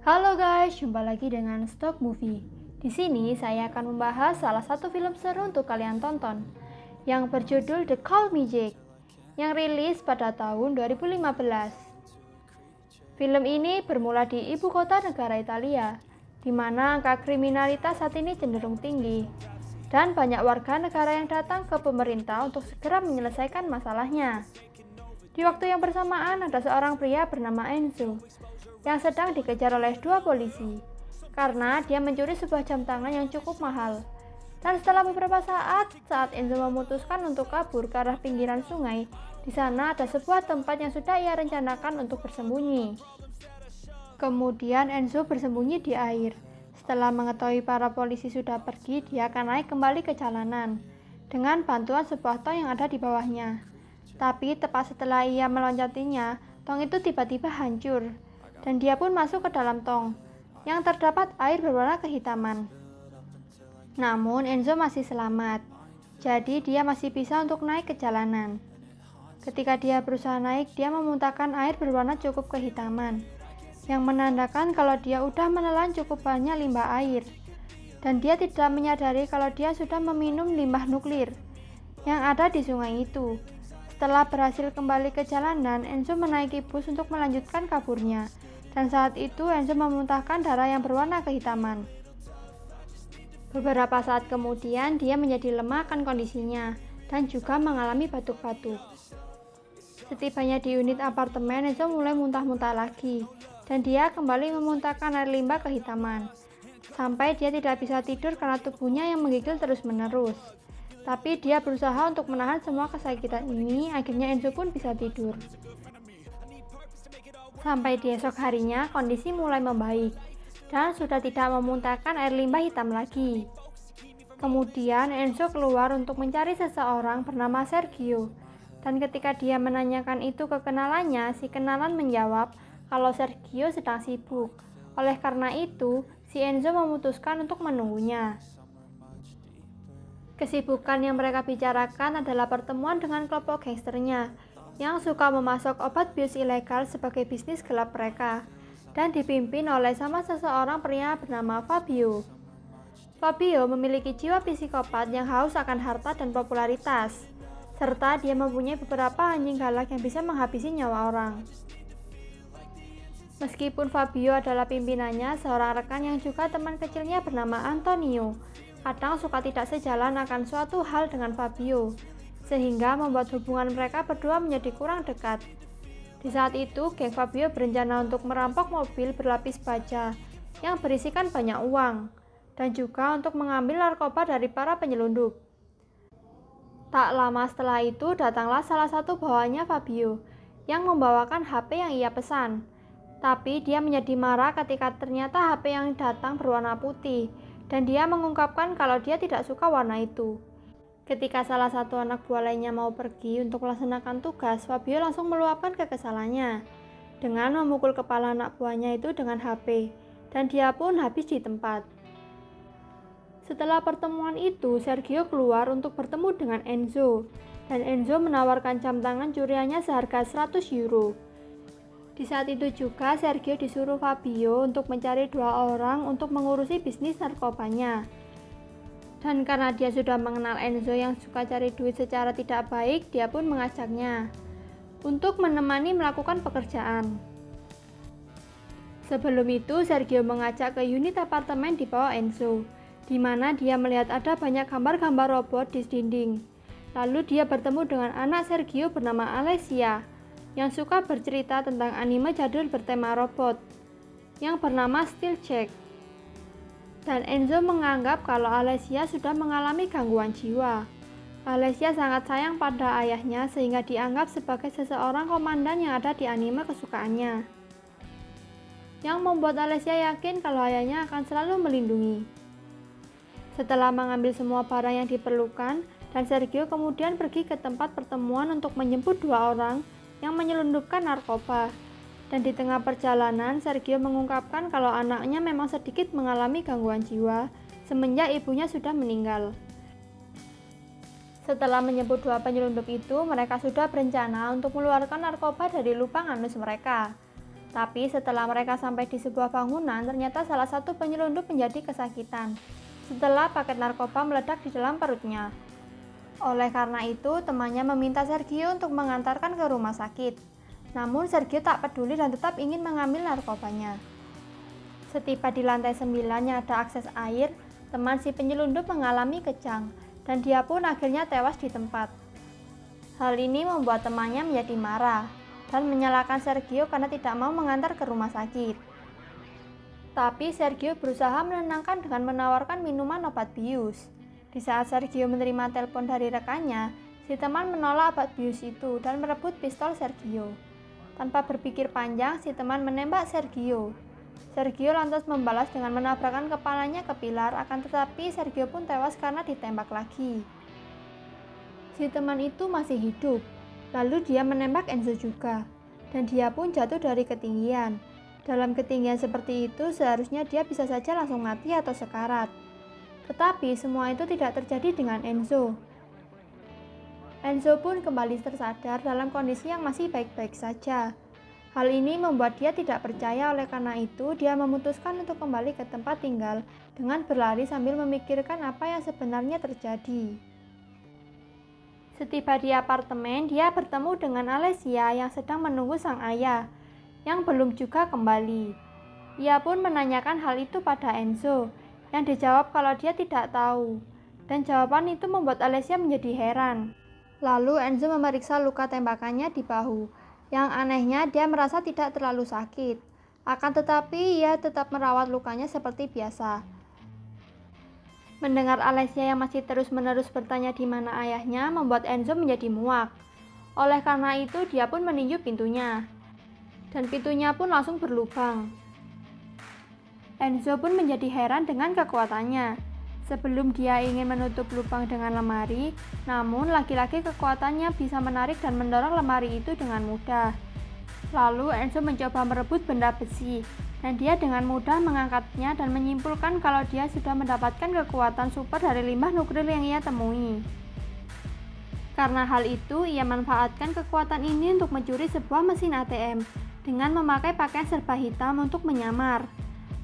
Halo guys, jumpa lagi dengan Stock Movie. Di sini saya akan membahas salah satu film seru untuk kalian tonton yang berjudul The Call Me Jake yang rilis pada tahun 2015. Film ini bermula di ibu kota negara Italia, di mana angka kriminalitas saat ini cenderung tinggi dan banyak warga negara yang datang ke pemerintah untuk segera menyelesaikan masalahnya. Di waktu yang bersamaan ada seorang pria bernama Enzo yang sedang dikejar oleh dua polisi karena dia mencuri sebuah jam tangan yang cukup mahal. Dan setelah beberapa saat Enzo memutuskan untuk kabur ke arah pinggiran sungai, di sana ada sebuah tempat yang sudah ia rencanakan untuk bersembunyi. Kemudian Enzo bersembunyi di air. Setelah mengetahui para polisi sudah pergi, dia akan naik kembali ke jalanan dengan bantuan sebuah tong yang ada di bawahnya. Tapi tepat setelah ia meloncatinya, tong itu tiba-tiba hancur dan dia pun masuk ke dalam tong yang terdapat air berwarna kehitaman. Namun Enzo masih selamat, jadi dia masih bisa untuk naik ke jalanan. Ketika dia berusaha naik, dia memuntahkan air berwarna cukup kehitaman, yang menandakan kalau dia udah menelan cukup banyak limbah air. Dan dia tidak menyadari kalau dia sudah meminum limbah nuklir yang ada di sungai itu. Setelah berhasil kembali ke jalanan, Enzo menaiki bus untuk melanjutkan kaburnya. Dan saat itu Enzo memuntahkan darah yang berwarna kehitaman. Beberapa saat kemudian dia menjadi lemah akan kondisinya dan juga mengalami batuk-batuk. Setibanya di unit apartemen, Enzo mulai muntah-muntah lagi dan dia kembali memuntahkan air limbah kehitaman sampai dia tidak bisa tidur karena tubuhnya yang menggigil terus-menerus. Tapi dia berusaha untuk menahan semua kesakitan ini, akhirnya Enzo pun bisa tidur. Sampai di esok harinya, kondisi mulai membaik dan sudah tidak memuntahkan air limbah hitam lagi. Kemudian Enzo keluar untuk mencari seseorang bernama Sergio. Dan ketika dia menanyakan itu ke kenalannya, si kenalan menjawab kalau Sergio sedang sibuk. Oleh karena itu, si Enzo memutuskan untuk menunggunya. Kesibukan yang mereka bicarakan adalah pertemuan dengan kelompok gangsternya yang suka memasok obat bius ilegal sebagai bisnis gelap mereka dan dipimpin oleh sama seseorang pria bernama Fabio. Fabio memiliki jiwa psikopat yang haus akan harta dan popularitas, serta dia mempunyai beberapa anjing galak yang bisa menghabisi nyawa orang. Meskipun Fabio adalah pimpinannya, seorang rekan yang juga teman kecilnya bernama Antonio kadang suka tidak sejalan akan suatu hal dengan Fabio, sehingga membuat hubungan mereka berdua menjadi kurang dekat. Di saat itu, geng Fabio berencana untuk merampok mobil berlapis baja yang berisikan banyak uang, dan juga untuk mengambil narkoba dari para penyelundup. Tak lama setelah itu, datanglah salah satu bawahannya Fabio, yang membawakan HP yang ia pesan. Tapi dia menjadi marah ketika ternyata HP yang datang berwarna putih, dan dia mengungkapkan kalau dia tidak suka warna itu. Ketika salah satu anak buah lainnya mau pergi untuk melaksanakan tugas, Fabio langsung meluapkan kekesalannya dengan memukul kepala anak buahnya itu dengan HP, dan dia pun habis di tempat. Setelah pertemuan itu, Sergio keluar untuk bertemu dengan Enzo, dan Enzo menawarkan jam tangan curiannya seharga 100 euro. Di saat itu juga Sergio disuruh Fabio untuk mencari dua orang untuk mengurusi bisnis narkobanya. Dan karena dia sudah mengenal Enzo yang suka cari duit secara tidak baik, dia pun mengajaknya untuk menemani melakukan pekerjaan. Sebelum itu, Sergio mengajak ke unit apartemen di bawah Enzo, di mana dia melihat ada banyak gambar-gambar robot di dinding. Lalu dia bertemu dengan anak Sergio bernama Alessia, yang suka bercerita tentang anime jadul bertema robot yang bernama Steel Jack. Dan Enzo menganggap kalau Alessia sudah mengalami gangguan jiwa. Alessia sangat sayang pada ayahnya sehingga dianggap sebagai seseorang komandan yang ada di anime kesukaannya, yang membuat Alessia yakin kalau ayahnya akan selalu melindungi. Setelah mengambil semua barang yang diperlukan, dan Sergio kemudian pergi ke tempat pertemuan untuk menjemput dua orang yang menyelundupkan narkoba. Dan di tengah perjalanan, Sergio mengungkapkan kalau anaknya memang sedikit mengalami gangguan jiwa semenjak ibunya sudah meninggal. Setelah menjemput dua penyelundup itu, mereka sudah berencana untuk mengeluarkan narkoba dari lubang anus mereka. Tapi setelah mereka sampai di sebuah bangunan, ternyata salah satu penyelundup menjadi kesakitan setelah paket narkoba meledak di dalam perutnya. Oleh karena itu, temannya meminta Sergio untuk mengantarkan ke rumah sakit. Namun Sergio tak peduli dan tetap ingin mengambil narkobanya. Setiba di lantai 9 yang ada akses air, teman si penyelundup mengalami kejang dan dia pun akhirnya tewas di tempat. Hal ini membuat temannya menjadi marah dan menyalahkan Sergio karena tidak mau mengantar ke rumah sakit. Tapi Sergio berusaha menenangkan dengan menawarkan minuman obat bius. Di saat Sergio menerima telepon dari rekannya, si teman menolak obat bius itu dan merebut pistol Sergio. Tanpa berpikir panjang, si teman menembak Sergio. Sergio lantas membalas dengan menabrakkan kepalanya ke pilar, akan tetapi Sergio pun tewas karena ditembak lagi. Si teman itu masih hidup, lalu dia menembak Enzo juga, dan dia pun jatuh dari ketinggian. Dalam ketinggian seperti itu, seharusnya dia bisa saja langsung mati atau sekarat. Tetapi semua itu tidak terjadi dengan Enzo. Enzo pun kembali tersadar dalam kondisi yang masih baik-baik saja. Hal ini membuat dia tidak percaya, oleh karena itu dia memutuskan untuk kembali ke tempat tinggal dengan berlari sambil memikirkan apa yang sebenarnya terjadi. Setiba di apartemen, dia bertemu dengan Alessia yang sedang menunggu sang ayah, yang belum juga kembali. Ia pun menanyakan hal itu pada Enzo, yang dijawab kalau dia tidak tahu. Dan jawaban itu membuat Alessia menjadi heran. Lalu Enzo memeriksa luka tembakannya di bahu. Yang anehnya dia merasa tidak terlalu sakit. Akan tetapi ia tetap merawat lukanya seperti biasa. Mendengar Alessia yang masih terus-menerus bertanya di mana ayahnya membuat Enzo menjadi muak. Oleh karena itu dia pun meninju pintunya. Dan pintunya pun langsung berlubang. Enzo pun menjadi heran dengan kekuatannya. Sebelum dia ingin menutup lubang dengan lemari, namun lagi-lagi kekuatannya bisa menarik dan mendorong lemari itu dengan mudah. Lalu Enzo mencoba merebut benda besi, dan dia dengan mudah mengangkatnya dan menyimpulkan kalau dia sudah mendapatkan kekuatan super dari limbah nuklir yang ia temui. Karena hal itu, ia manfaatkan kekuatan ini untuk mencuri sebuah mesin ATM dengan memakai pakaian serba hitam untuk menyamar.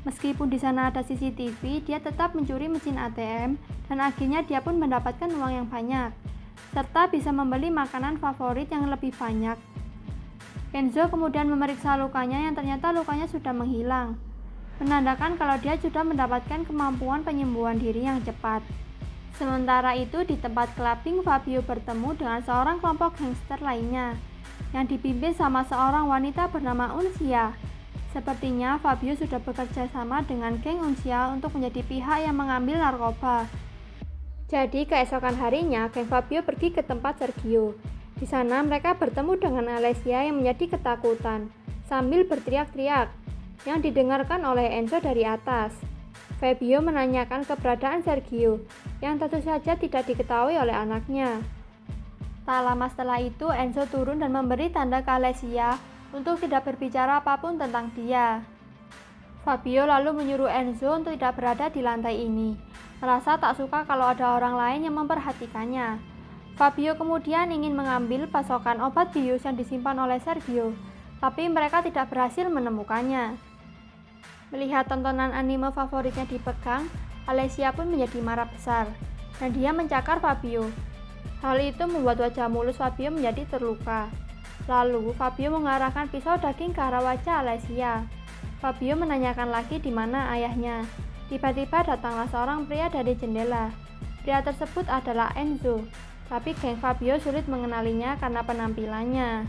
Meskipun di sana ada CCTV, dia tetap mencuri mesin ATM dan akhirnya dia pun mendapatkan uang yang banyak, serta bisa membeli makanan favorit yang lebih banyak. Enzo kemudian memeriksa lukanya yang ternyata lukanya sudah menghilang, menandakan kalau dia sudah mendapatkan kemampuan penyembuhan diri yang cepat. Sementara itu di tempat clubbing, Fabio bertemu dengan seorang kelompok gangster lainnya, yang dipimpin sama seorang wanita bernama Uncia. Sepertinya Fabio sudah bekerja sama dengan geng Uncia untuk menjadi pihak yang mengambil narkoba. Jadi keesokan harinya, geng Fabio pergi ke tempat Sergio. Di sana mereka bertemu dengan Alessia yang menjadi ketakutan, sambil berteriak-teriak, yang didengarkan oleh Enzo dari atas. Fabio menanyakan keberadaan Sergio, yang tentu saja tidak diketahui oleh anaknya. Tak lama setelah itu, Enzo turun dan memberi tanda ke Alessia untuk tidak berbicara apapun tentang dia. Fabio lalu menyuruh Enzo untuk tidak berada di lantai ini, merasa tak suka kalau ada orang lain yang memperhatikannya. Fabio kemudian ingin mengambil pasokan obat bius yang disimpan oleh Sergio, tapi mereka tidak berhasil menemukannya. Melihat tontonan anime favoritnya dipegang, Alessia pun menjadi marah besar, dan dia mencakar Fabio. Hal itu membuat wajah mulus Fabio menjadi terluka. Lalu, Fabio mengarahkan pisau daging ke arah wajah Alessia. Fabio menanyakan lagi di mana ayahnya. Tiba-tiba datanglah seorang pria dari jendela. Pria tersebut adalah Enzo, tapi geng Fabio sulit mengenalinya karena penampilannya.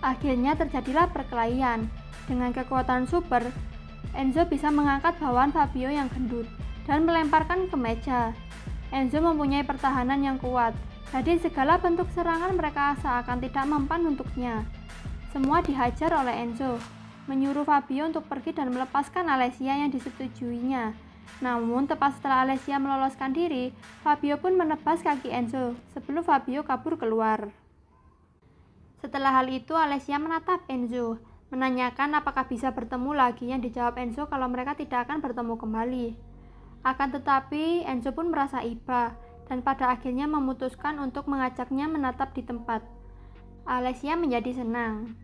Akhirnya terjadilah perkelahian. Dengan kekuatan super, Enzo bisa mengangkat bawahan Fabio yang gendut dan melemparkan ke meja. Enzo mempunyai pertahanan yang kuat. Jadi segala bentuk serangan mereka seakan tidak mempan untuknya. Semua dihajar oleh Enzo, menyuruh Fabio untuk pergi dan melepaskan Alessia yang disetujuinya. Namun tepat setelah Alessia meloloskan diri, Fabio pun menebas kaki Enzo sebelum Fabio kabur keluar. Setelah hal itu, Alessia menatap Enzo, menanyakan apakah bisa bertemu lagi, yang dijawab Enzo kalau mereka tidak akan bertemu kembali. Akan tetapi, Enzo pun merasa iba, dan pada akhirnya memutuskan untuk mengajaknya menatap di tempat. Alessia menjadi senang.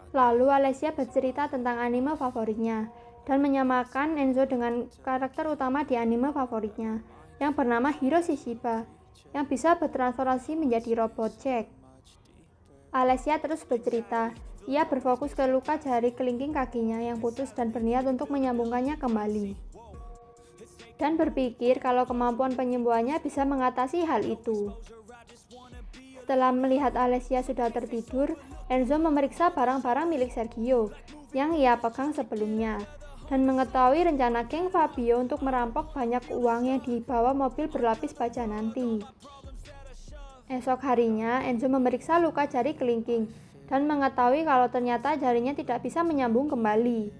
Lalu Alessia bercerita tentang anime favoritnya dan menyamakan Enzo dengan karakter utama di anime favoritnya yang bernama Hiroshi Shiba yang bisa bertransformasi menjadi robot Jack. Alessia terus bercerita, ia berfokus ke luka jari kelingking kakinya yang putus dan berniat untuk menyambungkannya kembali. Dan berpikir kalau kemampuan penyembuhannya bisa mengatasi hal itu. Setelah melihat Alessia sudah tertidur, Enzo memeriksa barang-barang milik Sergio yang ia pegang sebelumnya dan mengetahui rencana geng Fabio untuk merampok banyak uang yang dibawa mobil berlapis baja nanti. Esok harinya, Enzo memeriksa luka jari kelingking dan mengetahui kalau ternyata jarinya tidak bisa menyambung kembali.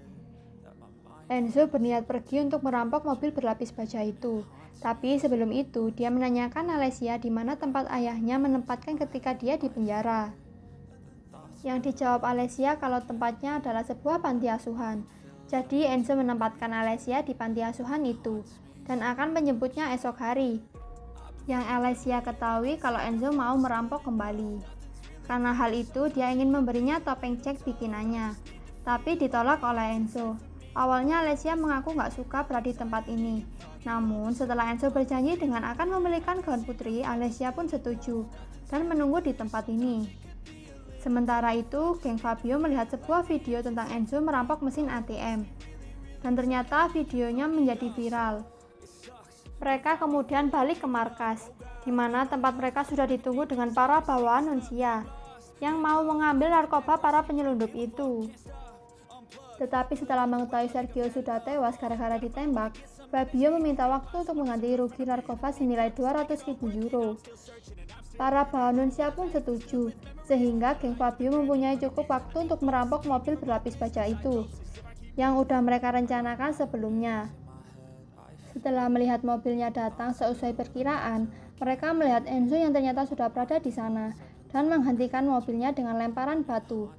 Enzo berniat pergi untuk merampok mobil berlapis baja itu, tapi sebelum itu dia menanyakan Alessia di mana tempat ayahnya menempatkan ketika dia di penjara. Yang dijawab Alessia kalau tempatnya adalah sebuah panti asuhan. Jadi Enzo menempatkan Alessia di panti asuhan itu dan akan menjemputnya esok hari. Yang Alessia ketahui kalau Enzo mau merampok kembali. Karena hal itu dia ingin memberinya topeng Jack bikinannya, tapi ditolak oleh Enzo. Awalnya Alessia mengaku gak suka berada di tempat ini. Namun setelah Enzo berjanji dengan akan membelikan gaun putri, Alessia pun setuju dan menunggu di tempat ini. Sementara itu, geng Fabio melihat sebuah video tentang Enzo merampok mesin ATM. Dan ternyata videonya menjadi viral. Mereka kemudian balik ke markas, di mana tempat mereka sudah ditunggu dengan para bawaan Nunsia yang mau mengambil narkoba para penyelundup itu. Tetapi setelah mengetahui Sergio sudah tewas gara-gara ditembak, Fabio meminta waktu untuk mengganti rugi narkoba senilai 200.000 euro. Para bawaan Nunsia pun setuju, sehingga geng Fabio mempunyai cukup waktu untuk merampok mobil berlapis baja itu, yang udah mereka rencanakan sebelumnya. Setelah melihat mobilnya datang seusai perkiraan, mereka melihat Enzo yang ternyata sudah berada di sana dan menghentikan mobilnya dengan lemparan batu.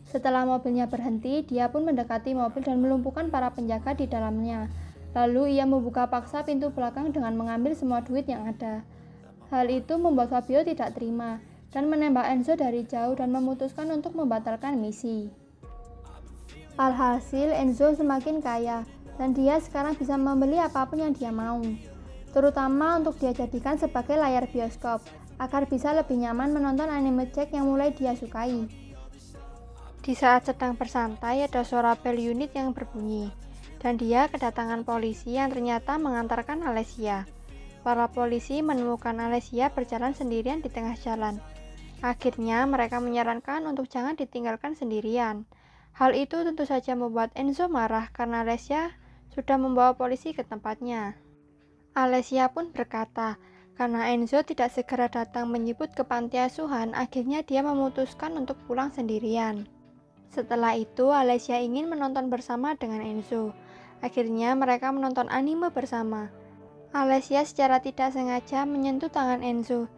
Setelah mobilnya berhenti, dia pun mendekati mobil dan melumpuhkan para penjaga di dalamnya. Lalu ia membuka paksa pintu belakang dengan mengambil semua duit yang ada. Hal itu membuat Fabio tidak terima dan menembak Enzo dari jauh dan memutuskan untuk membatalkan misi. Alhasil Enzo semakin kaya dan dia sekarang bisa membeli apapun yang dia mau, terutama untuk dia jadikan sebagai layar bioskop agar bisa lebih nyaman menonton anime Jack yang mulai dia sukai. Di saat sedang bersantai, ada suara bel unit yang berbunyi dan dia kedatangan polisi yang ternyata mengantarkan Alessia. Para polisi menemukan Alessia berjalan sendirian di tengah jalan. Akhirnya mereka menyarankan untuk jangan ditinggalkan sendirian. Hal itu tentu saja membuat Enzo marah karena Alessia sudah membawa polisi ke tempatnya. Alessia pun berkata, karena Enzo tidak segera datang menjemput ke panti asuhan, akhirnya dia memutuskan untuk pulang sendirian. Setelah itu, Alessia ingin menonton bersama dengan Enzo. Akhirnya mereka menonton anime bersama. Alessia secara tidak sengaja menyentuh tangan Enzo,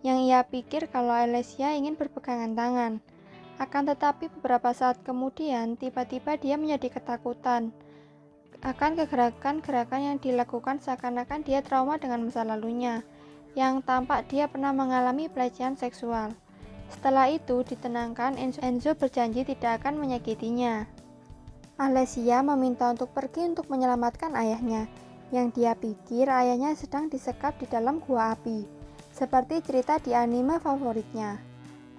yang ia pikir kalau Alessia ingin berpegangan tangan. Akan tetapi beberapa saat kemudian, tiba-tiba dia menjadi ketakutan akan kegerakan-gerakan yang dilakukan seakan-akan dia trauma dengan masa lalunya, yang tampak dia pernah mengalami pelecehan seksual. Setelah itu ditenangkan, Enzo berjanji tidak akan menyakitinya. Alessia meminta untuk pergi untuk menyelamatkan ayahnya, yang dia pikir ayahnya sedang disekap di dalam gua api, seperti cerita di anime favoritnya.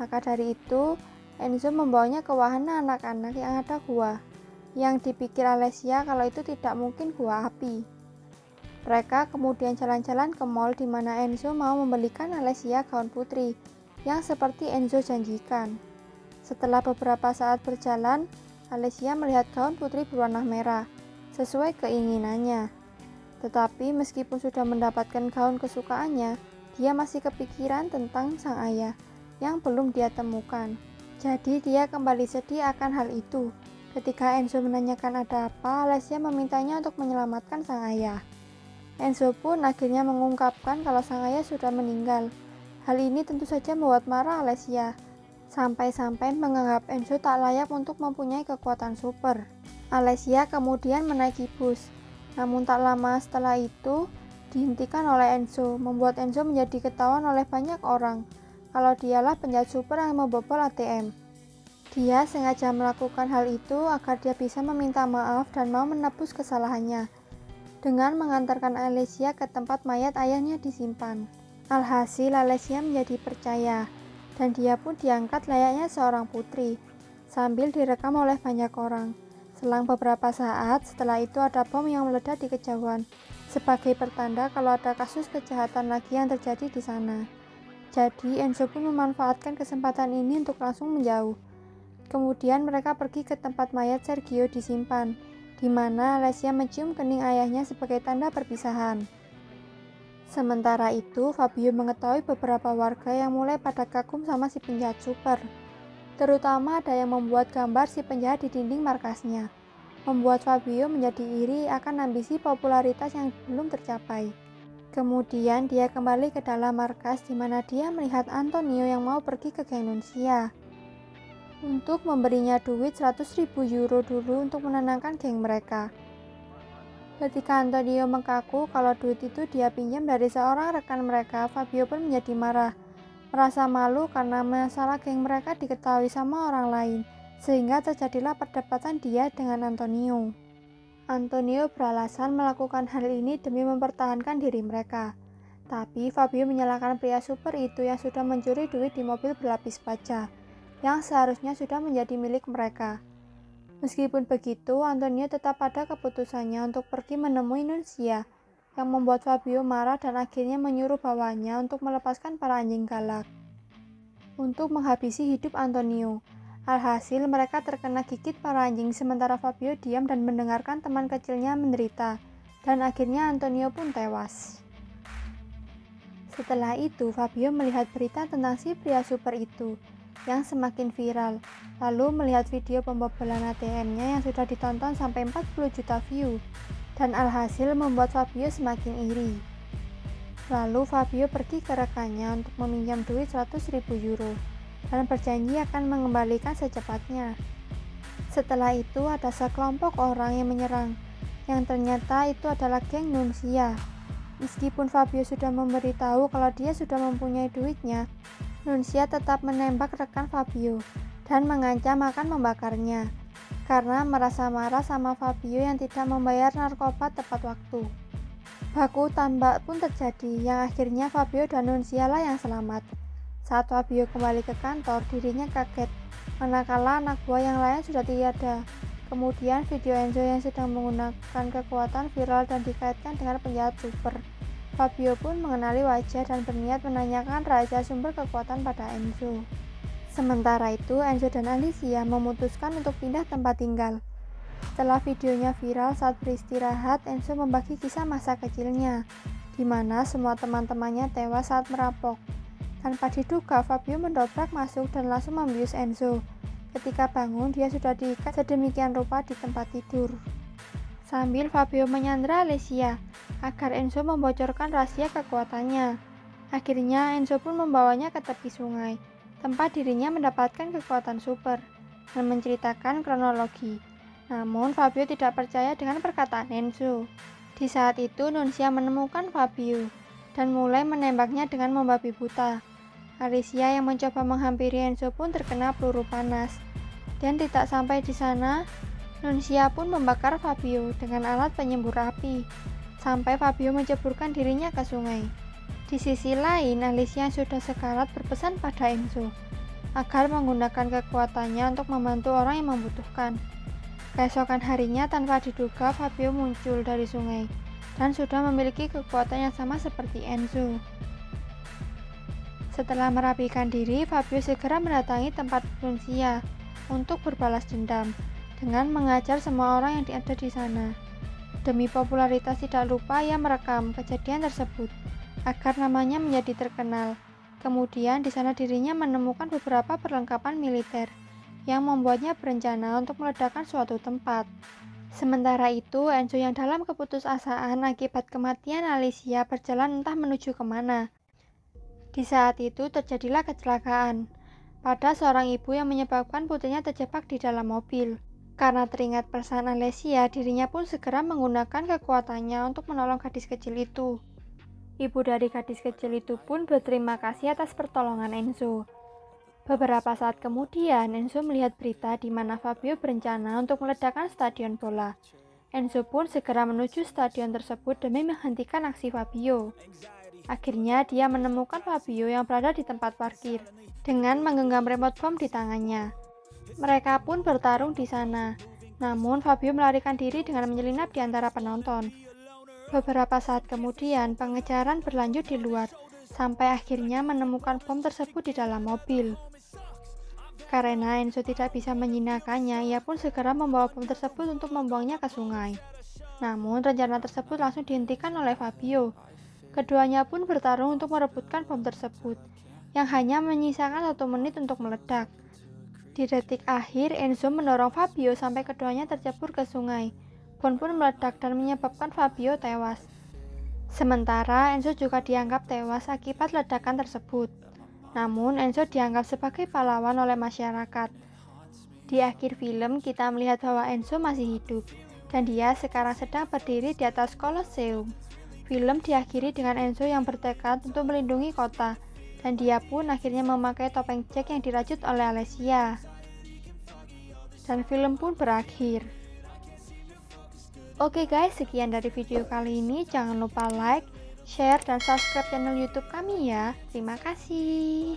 Maka dari itu, Enzo membawanya ke wahana anak-anak yang ada gua, yang dipikir Alessia kalau itu tidak mungkin gua api. Mereka kemudian jalan-jalan ke mall di mana Enzo mau membelikan Alessia gaun putri yang seperti Enzo janjikan. Setelah beberapa saat berjalan, Alessia melihat gaun putri berwarna merah sesuai keinginannya. Tetapi meskipun sudah mendapatkan gaun kesukaannya, dia masih kepikiran tentang sang ayah yang belum dia temukan. Jadi dia kembali sedih akan hal itu. Ketika Enzo menanyakan ada apa, Alessia memintanya untuk menyelamatkan sang ayah. Enzo pun akhirnya mengungkapkan kalau sang ayah sudah meninggal. Hal ini tentu saja membuat marah Alessia, sampai-sampai menganggap Enzo tak layak untuk mempunyai kekuatan super. Alessia kemudian menaiki bus, namun tak lama setelah itu dihentikan oleh Enzo, membuat Enzo menjadi ketahuan oleh banyak orang kalau dialah penjahat super yang membobol ATM. Dia sengaja melakukan hal itu agar dia bisa meminta maaf dan mau menebus kesalahannya dengan mengantarkan Alicia ke tempat mayat ayahnya disimpan. Alhasil Alicia menjadi percaya dan dia pun diangkat layaknya seorang putri sambil direkam oleh banyak orang. Selang beberapa saat setelah itu ada bom yang meledak di kejauhan sebagai pertanda kalau ada kasus kejahatan lagi yang terjadi di sana. Jadi Enzo pun memanfaatkan kesempatan ini untuk langsung menjauh. Kemudian mereka pergi ke tempat mayat Sergio disimpan, di mana Alicia mencium kening ayahnya sebagai tanda perpisahan. Sementara itu, Fabio mengetahui beberapa warga yang mulai pada kagum sama si penjahat super. Terutama ada yang membuat gambar si penjahat di dinding markasnya, membuat Fabio menjadi iri akan ambisi popularitas yang belum tercapai. Kemudian dia kembali ke dalam markas di mana dia melihat Antonio yang mau pergi ke geng Nunzia untuk memberinya duit 100.000 euro dulu untuk menenangkan geng mereka. Ketika Antonio mengaku kalau duit itu dia pinjam dari seorang rekan mereka, Fabio pun menjadi marah, merasa malu karena masalah geng mereka diketahui sama orang lain, sehingga terjadilah perdebatan dia dengan Antonio. Antonio beralasan melakukan hal ini demi mempertahankan diri mereka. Tapi Fabio menyalahkan pria super itu yang sudah mencuri duit di mobil berlapis baja, yang seharusnya sudah menjadi milik mereka. Meskipun begitu, Antonio tetap pada keputusannya untuk pergi menemui Nunzia, yang membuat Fabio marah dan akhirnya menyuruh bawahnya untuk melepaskan para anjing galak untuk menghabisi hidup Antonio. Alhasil mereka terkena gigit para anjing sementara Fabio diam dan mendengarkan teman kecilnya menderita, dan akhirnya Antonio pun tewas. Setelah itu, Fabio melihat berita tentang si pria super itu yang semakin viral, lalu melihat video pembobolan ATM-nya yang sudah ditonton sampai 40 juta view, dan alhasil membuat Fabio semakin iri. Lalu Fabio pergi ke rekannya untuk meminjam duit 100.000 euro, dan berjanji akan mengembalikan secepatnya. Setelah itu ada sekelompok orang yang menyerang, yang ternyata itu adalah geng Nunzia. Meskipun Fabio sudah memberitahu kalau dia sudah mempunyai duitnya, Nunzia tetap menembak rekan Fabio dan mengancam akan membakarnya karena merasa marah sama Fabio yang tidak membayar narkoba tepat waktu. Baku tembak pun terjadi yang akhirnya Fabio dan Nunzia lah yang selamat. Saat Fabio kembali ke kantor, dirinya kaget manakala anak buah yang lain sudah tiada. Kemudian video Enzo yang sedang menggunakan kekuatan viral dan dikaitkan dengan penjahat super. Fabio pun mengenali wajah dan berniat menanyakan rahasia sumber kekuatan pada Enzo. Sementara itu, Enzo dan Alicia memutuskan untuk pindah tempat tinggal. Setelah videonya viral saat beristirahat, Enzo membagi kisah masa kecilnya, di mana semua teman-temannya tewas saat merampok. Tanpa diduga, Fabio mendobrak masuk dan langsung membius Enzo. Ketika bangun, dia sudah diikat sedemikian rupa di tempat tidur. Sambil Fabio menyandera Alicia agar Enzo membocorkan rahasia kekuatannya. Akhirnya Enzo pun membawanya ke tepi sungai, tempat dirinya mendapatkan kekuatan super, dan menceritakan kronologi. Namun Fabio tidak percaya dengan perkataan Enzo. Di saat itu Nunzia menemukan Fabio dan mulai menembaknya dengan membabi buta. Alicia yang mencoba menghampiri Enzo pun terkena peluru panas. Dan tidak sampai di sana, Nunzia pun membakar Fabio dengan alat penyembur api, sampai Fabio menceburkan dirinya ke sungai. Di sisi lain, Alicia yang sudah sekarat berpesan pada Enzo agar menggunakan kekuatannya untuk membantu orang yang membutuhkan. Keesokan harinya, tanpa diduga, Fabio muncul dari sungai dan sudah memiliki kekuatan yang sama seperti Enzo. Setelah merapikan diri, Fabio segera mendatangi tempat Nunzia untuk berbalas dendam dengan mengajar semua orang yang ada di sana. Demi popularitas tidak lupa ia merekam kejadian tersebut agar namanya menjadi terkenal. Kemudian di sana dirinya menemukan beberapa perlengkapan militer yang membuatnya berencana untuk meledakkan suatu tempat. Sementara itu, Enzo yang dalam keputusasaan akibat kematian Alicia berjalan entah menuju kemana. Di saat itu terjadilah kecelakaan pada seorang ibu yang menyebabkan putrinya terjebak di dalam mobil. Karena teringat perasaan Alicia, dirinya pun segera menggunakan kekuatannya untuk menolong gadis kecil itu. Ibu dari gadis kecil itu pun berterima kasih atas pertolongan Enzo. Beberapa saat kemudian, Enzo melihat berita di mana Fabio berencana untuk meledakkan stadion bola. Enzo pun segera menuju stadion tersebut demi menghentikan aksi Fabio. Akhirnya dia menemukan Fabio yang berada di tempat parkir dengan menggenggam remote bom di tangannya. Mereka pun bertarung di sana. Namun Fabio melarikan diri dengan menyelinap di antara penonton. Beberapa saat kemudian, pengejaran berlanjut di luar sampai akhirnya menemukan bom tersebut di dalam mobil. Karena Enzo tidak bisa menjinakkannya, ia pun segera membawa bom tersebut untuk membuangnya ke sungai. Namun rencana tersebut langsung dihentikan oleh Fabio. Keduanya pun bertarung untuk merebutkan bom tersebut, yang hanya menyisakan 1 menit untuk meledak. Di detik akhir, Enzo mendorong Fabio sampai keduanya tercebur ke sungai. Bom pun meledak dan menyebabkan Fabio tewas. Sementara Enzo juga dianggap tewas akibat ledakan tersebut. Namun Enzo dianggap sebagai pahlawan oleh masyarakat. Di akhir film kita melihat bahwa Enzo masih hidup dan dia sekarang sedang berdiri di atas Colosseum. Film diakhiri dengan Enzo yang bertekad untuk melindungi kota dan dia pun akhirnya memakai topeng Jack yang dirajut oleh Alessia. Dan film pun berakhir. Oke guys, sekian dari video kali ini. Jangan lupa like, share, dan subscribe channel YouTube kami ya. Terima kasih.